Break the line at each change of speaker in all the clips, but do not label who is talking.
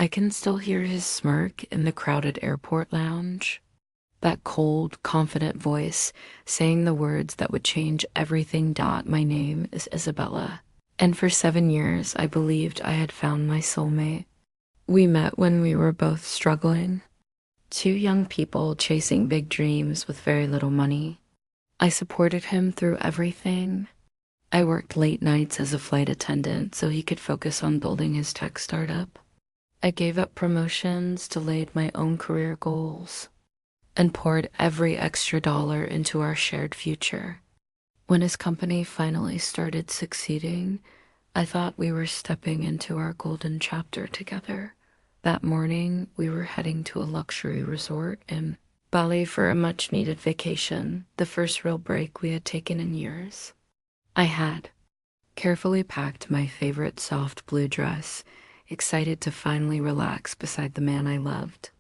I can still hear his smirk in the crowded airport lounge. That cold, confident voice saying the words that would change everything. My name is Isabella. And for 7 years, I believed I had found my soulmate. We met when we were both struggling. Two young people chasing big dreams with very little money. I supported him through everything. I worked late nights as a flight attendant so he could focus on building his tech startup. I gave up promotions, delayed my own career goals, and poured every extra dollar into our shared future. When his company finally started succeeding, I thought we were stepping into our golden chapter together. That morning, we were heading to a luxury resort in Bali for a much-needed vacation, the first real break we had taken in years. I had carefully packed my favorite soft blue dress, excited to finally relax beside the man I loved.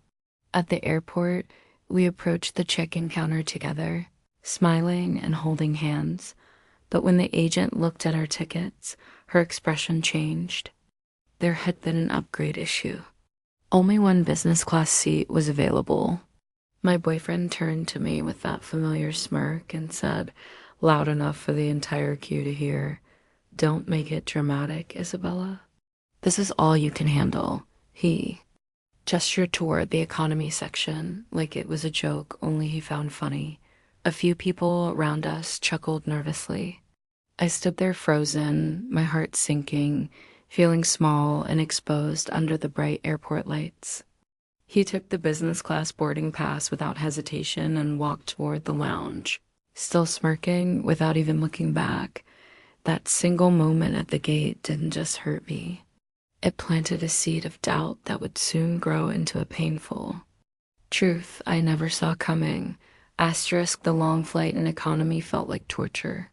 At the airport, we approached the check-in counter together, smiling and holding hands. But when the agent looked at our tickets, her expression changed. There had been an upgrade issue. Only one business class seat was available. My boyfriend turned to me with that familiar smirk and said, loud enough for the entire queue to hear, "Don't make it dramatic, Isabella. This is all you can handle." He gestured toward the economy section like it was a joke only he found funny. A few people around us chuckled nervously. I stood there frozen, my heart sinking, feeling small and exposed under the bright airport lights. He took the business class boarding pass without hesitation and walked toward the lounge, still smirking without even looking back. That single moment at the gate didn't just hurt me. It planted a seed of doubt that would soon grow into a painful truth I never saw coming. Asterisk, the long flight in economy felt like torture.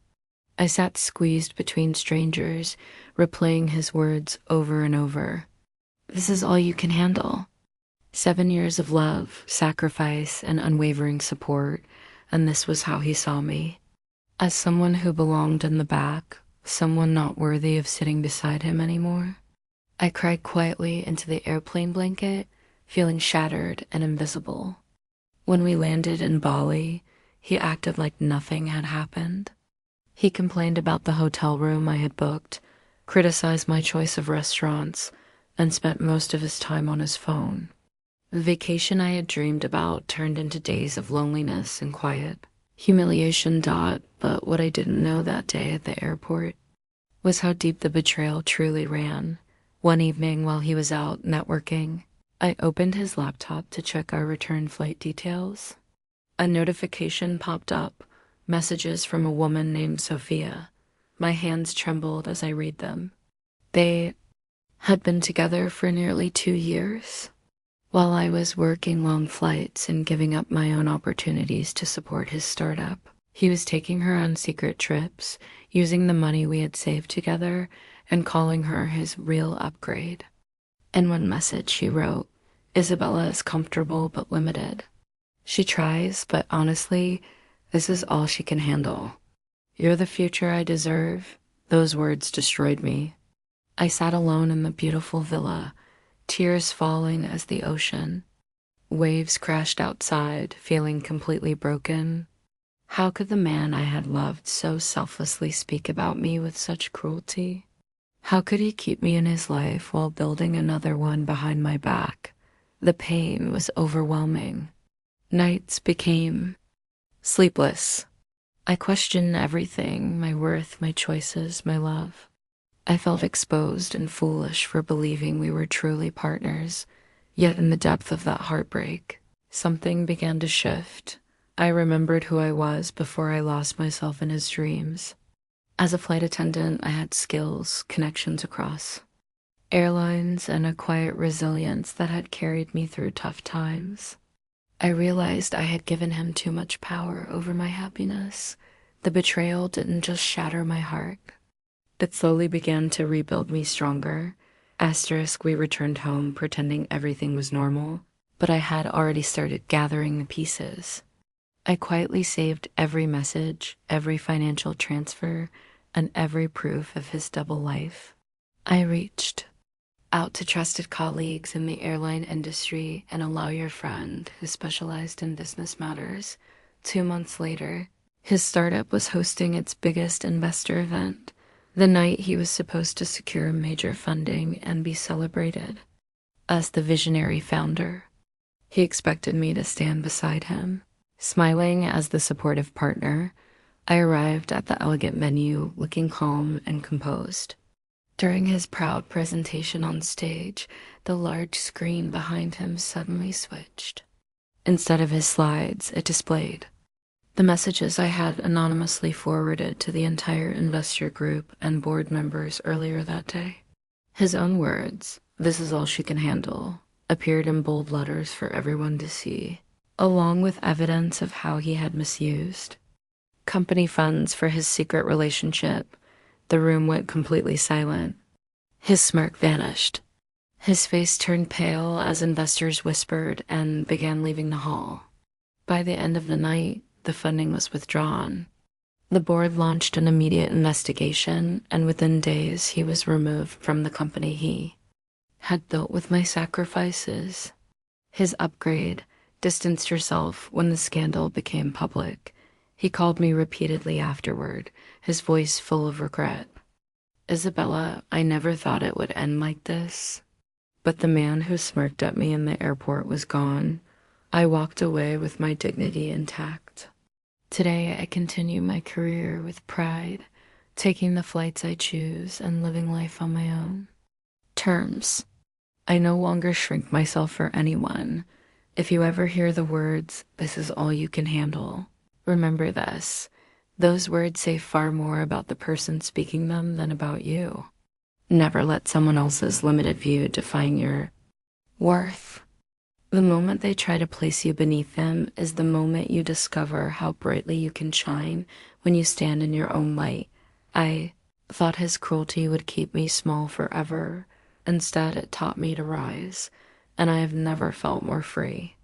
I sat squeezed between strangers, replaying his words over and over. This is all you can handle. 7 years of love, sacrifice, and unwavering support, and this was how he saw me. As someone who belonged in the back, someone not worthy of sitting beside him anymore. I cried quietly into the airplane blanket, feeling shattered and invisible. When we landed in Bali, he acted like nothing had happened. He complained about the hotel room I had booked, criticized my choice of restaurants, and spent most of his time on his phone. The vacation I had dreamed about turned into days of loneliness and quiet. Humiliation. But what I didn't know that day at the airport was how deep the betrayal truly ran. One evening while he was out networking, I opened his laptop to check our return flight details. A notification popped up, messages from a woman named Sophia. My hands trembled as I read them. They had been together for nearly 2 years. While I was working long flights and giving up my own opportunities to support his startup, he was taking her on secret trips, using the money we had saved together, and calling her his real upgrade. In one message she wrote, "Isabella is comfortable but limited. She tries, but honestly, this is all she can handle. You're the future I deserve." Those words destroyed me. I sat alone in the beautiful villa, tears falling as the ocean. Waves crashed outside, feeling completely broken. How could the man I had loved so selflessly speak about me with such cruelty? How could he keep me in his life while building another one behind my back? The pain was overwhelming. Nights became sleepless. I questioned everything, my worth, my choices, my love. I felt exposed and foolish for believing we were truly partners. Yet in the depth of that heartbreak, something began to shift. I remembered who I was before I lost myself in his dreams. As a flight attendant, I had skills, connections across airlines, and a quiet resilience that had carried me through tough times. I realized I had given him too much power over my happiness. The betrayal didn't just shatter my heart. It slowly began to rebuild me stronger. Asterisk, we returned home pretending everything was normal, but I had already started gathering the pieces. I quietly saved every message, every financial transfer, and every proof of his double life. I reached out to trusted colleagues in the airline industry and a lawyer friend who specialized in business matters. 2 months later, his startup was hosting its biggest investor event, the night he was supposed to secure major funding and be celebrated. As the visionary founder, he expected me to stand beside him. Smiling as the supportive partner, I arrived at the elegant venue looking calm and composed. During his proud presentation on stage, the large screen behind him suddenly switched. Instead of his slides, it displayed the messages I had anonymously forwarded to the entire investor group and board members earlier that day. His own words, "This is all she can handle," appeared in bold letters for everyone to see, along with evidence of how he had misused company funds for his secret relationship. The room went completely silent. His smirk vanished. His face turned pale as investors whispered and began leaving the hall. By the end of the night, the funding was withdrawn. The board launched an immediate investigation, and within days he was removed from the company he had built with my sacrifices. His upgrade distanced herself when the scandal became public. He called me repeatedly afterward, his voice full of regret. "Isabella, I never thought it would end like this." But the man who smirked at me in the airport was gone. I walked away with my dignity intact. Today, I continue my career with pride, taking the flights I choose and living life on my own terms. I no longer shrink myself for anyone. If you ever hear the words, "This is all you can handle," remember this. Those words say far more about the person speaking them than about you. Never let someone else's limited view define your worth. The moment they try to place you beneath them is the moment you discover how brightly you can shine when you stand in your own light. I thought his cruelty would keep me small forever. Instead, it taught me to rise, and I have never felt more free.